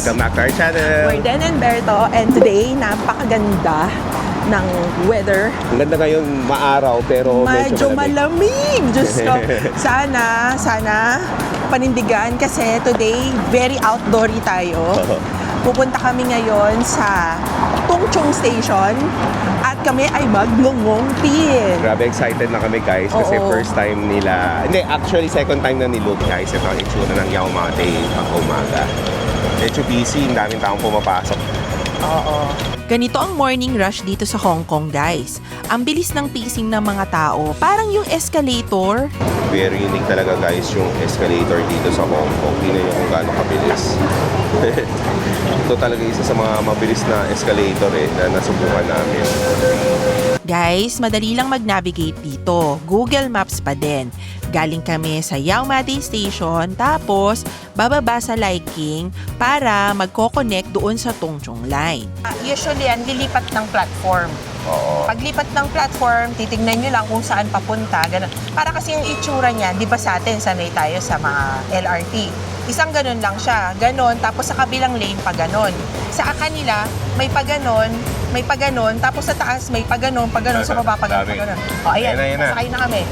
Welcome back to our channel. We're Den and Berto, and today, napakaganda ng weather. Ang ganda ngayon, maaraw, pero Medyo malamig. Diyos ko. Sana panindigan kasi today, very outdoory tayo. Pupunta kami ngayon sa Tungchung Station at kami ay mag-ngongpin. Grabe excited na kami guys kasi first time nila, hindi actually second time na ni Luke guys. Ito ang itsura ng Yao Ma Tei pag umaga. Medyo busy, ang daming taong pumapasok. Oo. Ganito ang morning rush dito sa Hong Kong, guys. Ang bilis ng pacing ng mga tao, parang yung escalator. Very unique talaga guys yung escalator dito sa Hong Kong. Tingnan nyo kung gaano kabilis. Ito talaga isa sa mga mabilis na escalator na nasubukan namin. Guys, madali lang mag-navigate dito. Google Maps pa din. Galing kami sa Yao Ma Tei Station, tapos bababa sa Lai King para magko-connect doon sa Tungchung Line. Usually, yan, lilipat ng platform. Oo. Paglipat ng platform, titignan nyo lang kung saan papunta. Ganun. Para kasi yung itsura niya, di ba sa atin, sanay tayo sa mga LRT. Isang ganun lang siya. Ganun, tapos sa kabilang lane pa ganun. Sa kanila, may pa ganun, tapos sa taas may pa ganun, sa baba pa ganun. O, ayan, sakay na kami.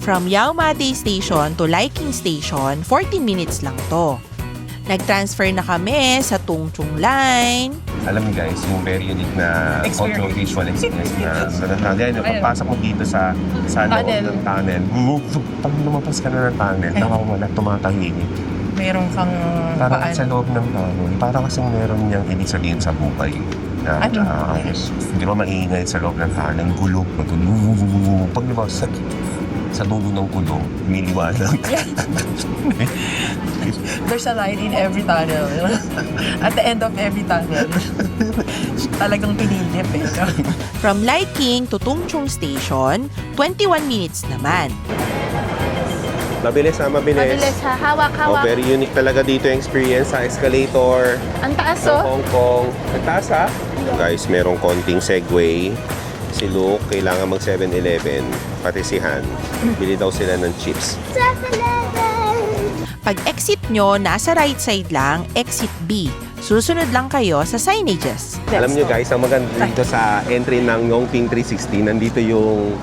From Yao Ma Tei Station to Lai King Station, 14 minutes lang to. Nag-transfer na kami sa Tungchung Line. Alam niyo guys, yung very unique na audio visual experience na yung pagpasok mo dito sa loob ng tunnel. Pag lumabas ka na ng tunnel, nawawala, tumatahimik. Meron kang Parang sa loob ng tunnel, parang kasing meron niyang ibig sabihin sa buhay. Hindi ba maingay sa loob ng tunnel, gulo, pag lumabas sa dulo ng kulong, miliwanag. There's a light in every tunnel. At the end of every tunnel. Talagang pinilip eh. From Lai King to Tungchung Station, 21 minutes naman. Mabilis ha, mabilis. Mabilis ha, hawak-hawak. Very unique talaga dito yung experience sa escalator Ang taas ng oh. Hong Kong. Ang taas ha? Guys, merong konting segway. Si Luke, kailangan mag 7-Eleven, pati si Han. Bili daw sila ng chips. Pag exit nyo, nasa right side lang, exit B. Susunod lang kayo sa signages. Alam nyo guys, ang maganda dito sa entry ng Yongping 360, nandito yung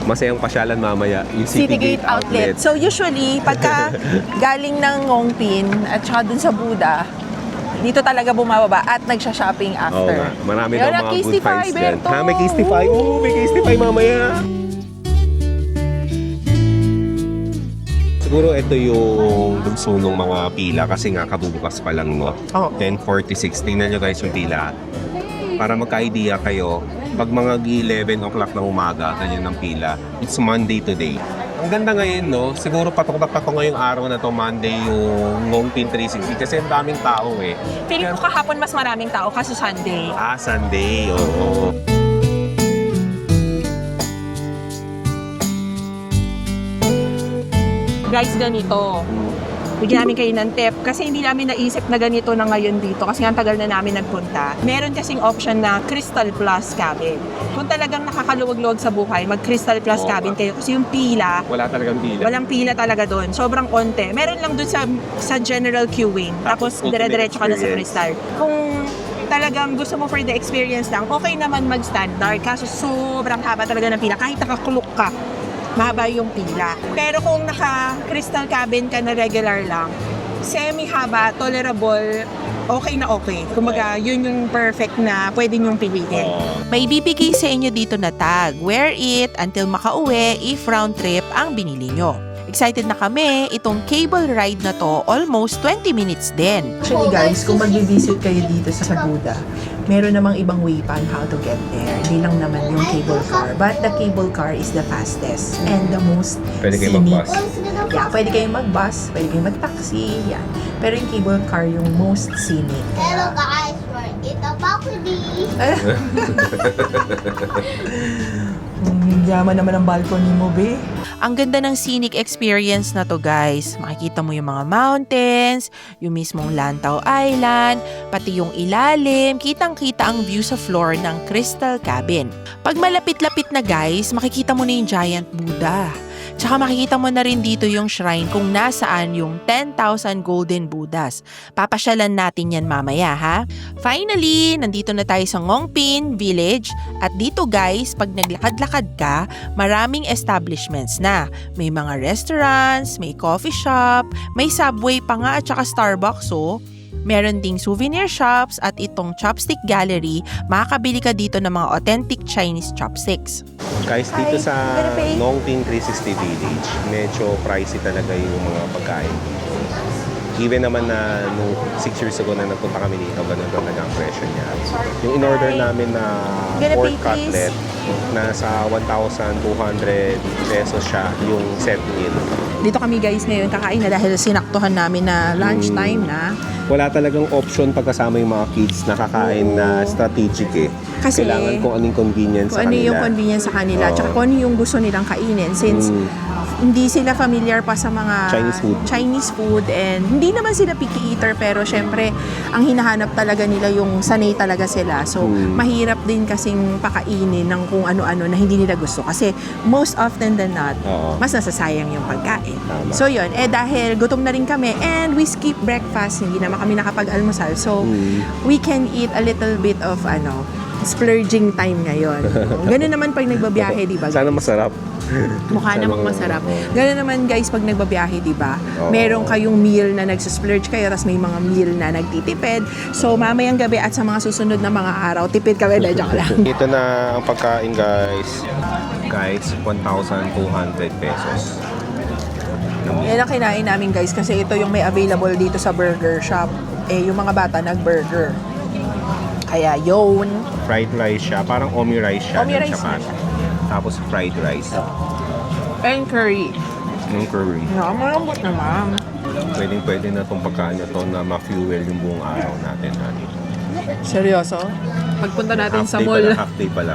masayang pasyalan mamaya, yung Citygate Outlet. So usually, pagka galing ng Ngongpin at saka dun sa Buda, dito talaga bumababa at nagsha-shopping Oo after. nga, marami daw mga good Kistify, finds dyan. Berto! Ha, may Kistify. Oo, may Kistify mamaya. Siguro ito yung bunso ng mga pila kasi nga kabubukas pa lang, no? Oo. 10:46. Tingnan nyo guys yung pila. Para magka-idea kayo, pag mga 11 o'clock ng umaga, ganyan ng pila, it's Monday today. Ang ganda ngayon, no? Siguro patok na patok ngayong araw na to, Monday, yung Ngongping 360 kasi ang daming tao eh. Feeling ko kahapon mas maraming tao kasi Sunday. Sunday, oo. Guys, ganito. Bigyan namin kayo ng tip kasi hindi namin naisip na ganito na ngayon dito kasi nga ang tagal na namin nagpunta. Meron kasing option na Crystal Plus cabin. Kung talagang nakakaluwag-luwag sa buhay, mag Crystal Plus cabin kayo kasi yung pila, Wala talagang pila. walang pila talaga doon. Sobrang onte. Meron lang doon sa general queuing. Tapos dire-diretso ka na sa Crystal. Kung talagang gusto mo for the experience lang, okay naman mag-standard. Kaso sobrang haba talaga ng pila. Kahit nakakulok ka, mahaba yung pila. Pero kung naka-crystal cabin ka na regular lang, semi-haba, tolerable, okay na okay. Kumbaga, yun yung perfect na pwede nyong piliin. May bibigay sa inyo dito na tag, wear it until makauwi if round trip ang binili nyo. Excited na kami, itong cable ride na to, almost 20 minutes din. Actually guys, kung mag-visit kayo dito sa Buda, meron namang ibang way pa on how to get there. Hindi lang naman yung cable car. But the cable car is the fastest and the most Pwede kayo scenic. mag-bus. Yeah, pwede kayong mag-bus, pwede kayong mag-taxi, yan. Pero yung cable car yung most scenic. Hello guys, we're in the balcony. Yaman naman ang balcony mo, be. Ang ganda ng scenic experience na to guys. Makikita mo yung mga mountains, yung mismong Lantau Island, pati yung ilalim, kitang-kita ang view sa floor ng Crystal Cabin. Pag malapit-lapit na guys, makikita mo na yung giant Buddha. Tsaka makikita mo na rin dito yung shrine kung nasaan yung 10,000 golden Buddhas. Papasyalan natin yan mamaya ha. Finally, nandito na tayo sa Ngongpin Village at dito guys, pag naglakad-lakad ka, maraming establishments na. May mga restaurants, may coffee shop, may subway pa nga at saka Starbucks oh. Meron ding souvenir shops at itong chopstick gallery, makakabili ka dito ng mga authentic Chinese chopsticks. Guys, dito Hi, sa gonna pay? Ngongpin 360 Village, medyo pricey talaga yung mga pagkain. Even naman na nung 6 years ago na nagpunta kami dito, ganun talaga ang presyo niya. Yung in-order namin na Gonna pork pay, please? cutlet, nasa 1,200 pesos siya yung set meal. Dito kami guys ngayon kakain na dahil sinaktuhan namin na lunchtime na. Wala talagang option pagkasama yung mga kids na kakain na strategic eh. Kasi kailangan kung anong convenience kung sa ano kanila. yung convenience sa kanila, Oo. tsaka kung ano yung gusto nilang kainin since hindi sila familiar pa sa mga Chinese food. And hindi naman sila picky eater pero syempre ang hinahanap talaga nila yung sanay talaga sila. So mahirap din kasing pakainin ng kung ano-ano na hindi nila gusto kasi most often than not Oo. mas nasasayang yung pagkain. Tama. So yun, dahil gutom na rin kami and we skip breakfast, hindi naman kami nakapag-almusal. So we can eat a little bit of splurging time ngayon. Ganun naman pag nagbabiyahe, di ba? Sana masarap. Mukha Sana namang masarap. Ganun naman guys pag nagbabiyahe, di ba? Meron kayong meal na nagsisplurge kayo, tapos may mga meal na nagtitipid. So mamayang gabi at sa mga susunod na mga araw, tipid kami na joke lang. Ito na ang pagkain guys. Guys, 1,200 pesos. Yan ang kinain namin guys kasi ito yung may available dito sa burger shop. Yung mga bata nag-burger. Kaya yun. Fried rice siya. Parang omi rice siya. Omi ng rice Japan. na siya. Tapos fried rice. And curry. Yung curry. Malambot naman. Pwede na itong pagkain na to na ma-fuel yung buong araw natin. Seryoso? Pagpunta natin sa Half day mall. Half day pala.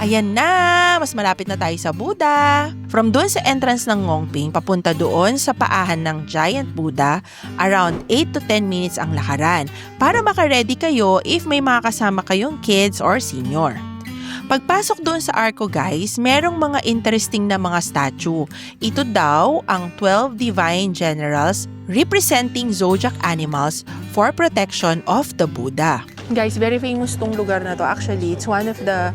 Ayan na, mas malapit na tayo sa Buddha. From doon sa entrance ng Ngongping, papunta doon sa paahan ng Giant Buddha, around 8 to 10 minutes ang lakaran para makaredy kayo if may mga kasama kayong kids or senior. Pagpasok doon sa Arco guys, merong mga interesting na mga statue. Ito daw ang 12 Divine Generals representing zodiac animals for protection of the Buddha. Guys, very famous tong lugar na to. Actually, it's one of the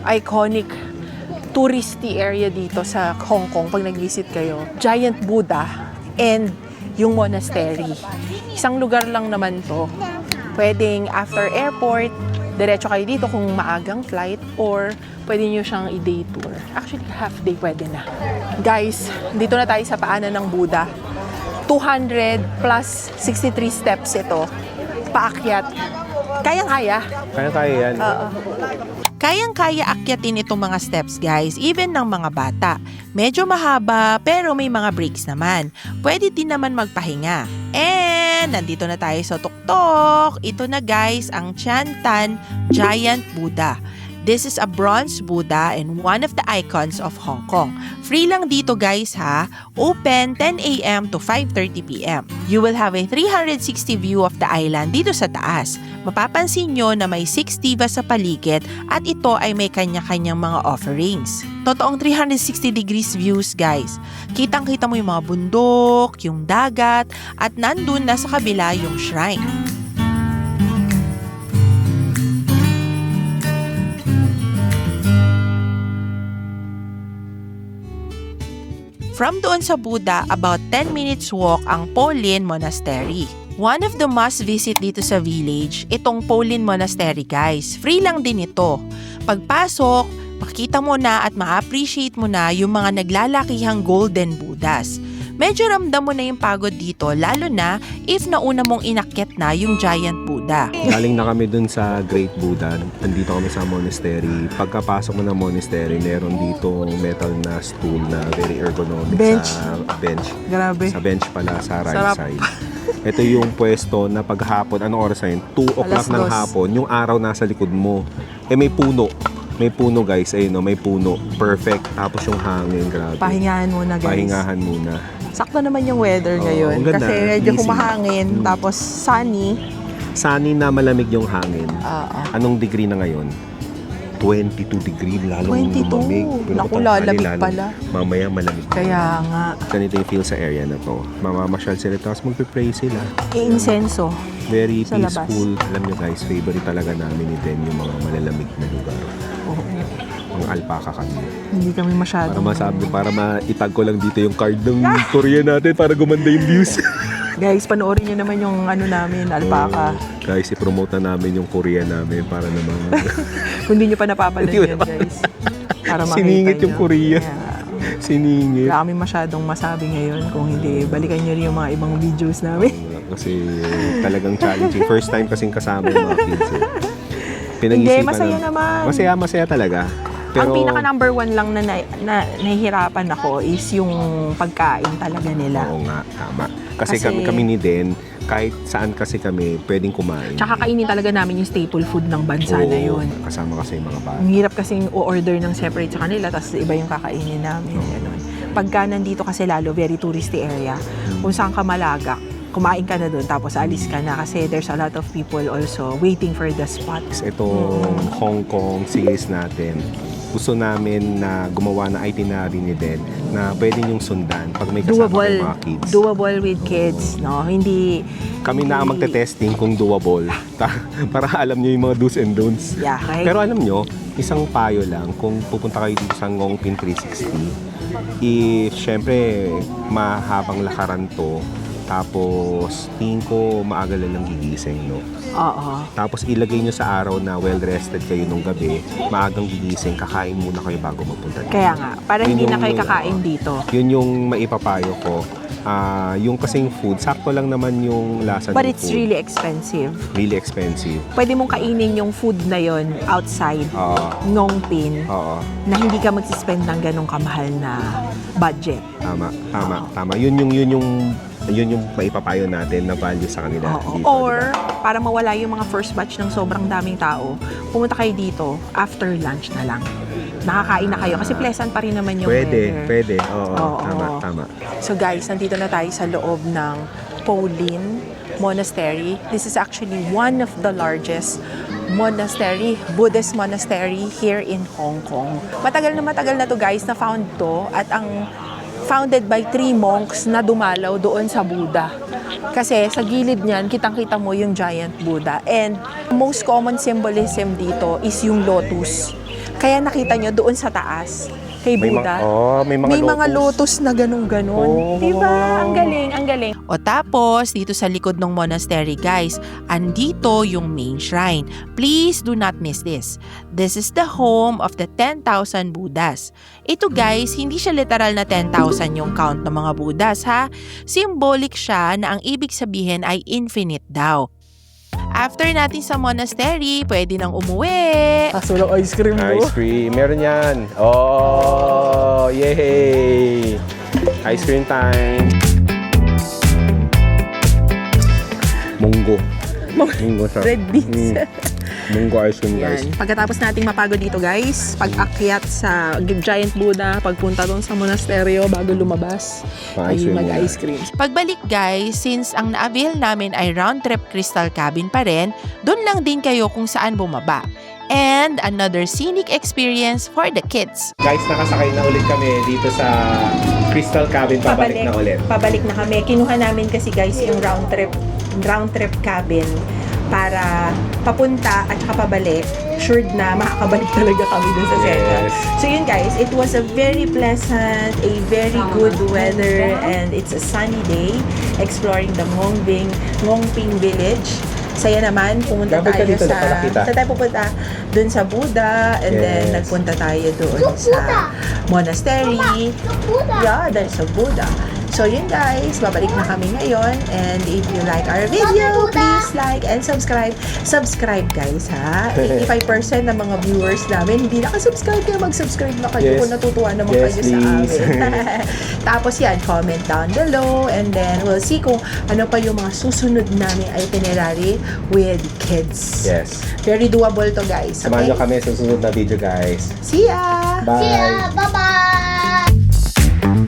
iconic touristy area dito sa Hong Kong pag nag-visit kayo. Giant Buddha and yung monastery. Isang lugar lang naman to. Pwedeng after airport, diretso kayo dito kung maagang flight or pwede nyo siyang i-day tour. Actually, half day pwede na. Guys, dito na tayo sa paanan ng Buddha. 200 plus 63 steps ito. Paakyat. Kayang-kaya. Kaya yan. Kayang-kaya akyatin itong mga steps guys, even ng mga bata. Medyo mahaba pero may mga breaks naman. Pwede din naman magpahinga. And nandito na tayo sa tuktok. Ito na guys ang Tiantan Giant Buddha. This is a bronze Buddha and one of the icons of Hong Kong. Free lang dito guys ha. Open 10 a.m. to 5:30 p.m. You will have a 360 view of the island dito sa taas. Mapapansin nyo na may 6 divas sa paligid at ito ay may kanya-kanyang mga offerings. Totoong 360 degrees views guys. Kitang-kita mo yung mga bundok, yung dagat at nandun na sa kabila yung shrine. From doon sa Buddha, about 10 minutes walk ang Polin Monastery. One of the must-visit dito sa village, itong Polin Monastery guys. Free lang din ito. Pagpasok, makita mo na at ma-appreciate mo na yung mga naglalakihang golden Buddhas. Medyo ramdam mo na yung pagod dito, lalo na if nauna mong inakyat na yung Giant Buddha. Galing na kami dun sa Great Buddha. Nandito kami sa monastery. Pagkapasok mo ng monastery, meron dito metal na stool na very ergonomic Bench. sa bench. Grabe. Sa bench pala, sa right Sarap. side. Ito yung pwesto na paghapon, anong oras na yun? 2 o'clock ng 2:00. hapon, yung araw nasa likod mo. May puno. May puno guys, ayun may puno. Perfect. Tapos yung hangin, grabe. Pahingahan muna guys. Pahingahan muna. Sakto naman yung weather ngayon. ang ganda. Kasi medyo Easy. humahangin, tapos sunny. Sunny na malamig yung hangin. Anong degree na ngayon? 22 degree, lalong 22. lumamig. Naku, tanghali, lalamig lalong- pala. Mamaya malamig. Kaya nga, Ganito yung feel sa area na to. Mamamasyal sila, tapos magpe-pray sila. insenso. Very Sa labas. peaceful. Alam nyo guys, favorite talaga namin ni Den yung mga malalamig na lugar. Oo. Mga alpaka kami. Hindi kami masyadong... Para maitag ko lang dito yung card ng Korea natin para gumanda yung views. Guys, panoorin nyo naman yung ano namin, alpaca. Guys, i-promote na namin yung Korea namin para naman Kung hindi nyo pa napapanood Hindi yan, pa. guys. Para makita Siningit yung nyo. Korea. Kaya, siningit. wala kami masyadong masabi ngayon. Kung hindi, balikan nyo rin yung mga ibang videos namin. Kasi talagang challenging. First time kasing kasama yung mga kids. Eh. Hindi, masaya naman. Masaya talaga. Pero, Ang pinaka number one lang na nahihirapan ako is yung pagkain talaga nila. Oo nga, tama. Kasi Kasi- kami ni Den, kahit saan kasi kami pwedeng kumain. Tsaka kainin talaga namin yung staple food ng bansa na Oo, yun. Kasama kasi yung mga bata. Ang hirap kasing o-order ng separate sa kanila, tapos iba yung kakainin namin. Ganun. Pagka nandito kasi lalo, very touristy area, kung saan ka malagak, kumain ka na doon, tapos alis ka na kasi there's a lot of people also waiting for the spot. Itong Hong Kong series natin, gusto namin na gumawa na itinerary ni Den na pwede yung sundan pag may kasama kayong mga kids. Doable with kids, no? Hindi... Kami na ang magte-testing kung doable para alam nyo yung mga do's and don'ts. Yeah, okay? Pero alam nyo, isang payo lang kung pupunta kayo dito sa Ngong Pin 360, syempre mahabang lakaran to, tapos tingin ko maaga lang gigising, no? Oo. Tapos ilagay nyo sa araw na well-rested kayo nung gabi, maagang gigising, kakain muna kayo bago magpunta dito. Kaya nga, para Yun hindi na yung- kayo kakain dito. Yun yung maipapayo ko. Yung kasing food, sakto lang naman yung lasa But ng it's food. really expensive. Really expensive. Pwede mong kainin yung food na yon outside Oo. Ngongpin Oo. na hindi ka magsispend ng ganong kamahal na budget. Tama. Yun yung maipapayo natin na value sa kanila. Oo. Dito, Or, diba? para mawala yung mga first batch ng sobrang daming tao, pumunta kayo dito after lunch na lang. Nakakain na kayo kasi pleasant pa rin naman yung weather. Pwede. Oo, Oo. tama. So guys, nandito na tayo sa loob ng Polin Monastery. This is actually one of the largest monastery, Buddhist monastery here in Hong Kong. Matagal na to guys, na found to at ang founded by 3 monks na dumalaw doon sa Buddha. Kasi sa gilid niyan, kitang-kita mo yung giant Buddha. And most common symbolism dito is yung lotus. Kaya nakita nyo doon sa taas, kay Buddha, may mga lotus na ganun-ganon. Oh. Diba? Ang galing. O tapos, dito sa likod ng monastery guys, andito yung main shrine. Please do not miss this. This is the home of the 10,000 Buddhas. Ito guys, hindi siya literal na 10,000 yung count ng mga Buddhas ha. Symbolic siya na ang ibig sabihin ay infinite daw. After natin sa monastery, pwede nang umuwi. Kaso lang ice cream mo. Ice cream. Meron yan. Oh, yay! Ice cream time. Munggo. Munggo siya. Red beans. Munggo ice cream, guys. Yan. Pagkatapos nating mapagod dito guys, pag-akyat sa Giant Buddha, pagpunta doon sa monasteryo bago lumabas, ay Pa-ice cream mag-ice cream. Pagbalik guys, since ang na-avail namin ay round trip crystal cabin pa rin, doon lang din kayo kung saan bumaba. And another scenic experience for the kids. Guys, nakasakay na ulit kami dito sa Crystal Cabin. Pabalik na ulit. Pabalik na kami. Kinuha namin kasi guys yung round trip cabin para papunta at saka pabalik. Assured na makakabalik talaga kami dun sa Central. Yes. So yun guys, it was a very pleasant, a very good weather, and it's a sunny day exploring the Ngongping village. Saya naman, pumunta Dapat ka tayo dito sa... napakita. Saan tayo pupunta? Dun sa Buddha, and then Yes. nagpunta tayo doon sa monastery. Buddha. Yeah, there's a Buddha. So yun guys, babalik na kami ngayon. And if you like our video, please like and subscribe. Subscribe guys ha. 85% ng mga viewers namin hindi nakasubscribe, kaya mag-subscribe na kayo Yes. kung natutuwa naman Yes, kayo sa please. amin. Tapos yan, comment down below and then we'll see kung ano pa yung mga susunod namin itinerary with kids. Yes. Very doable to guys. Samahan Okay? nyo kami sa susunod na video, guys. See ya! Bye! See ya. Bye-bye.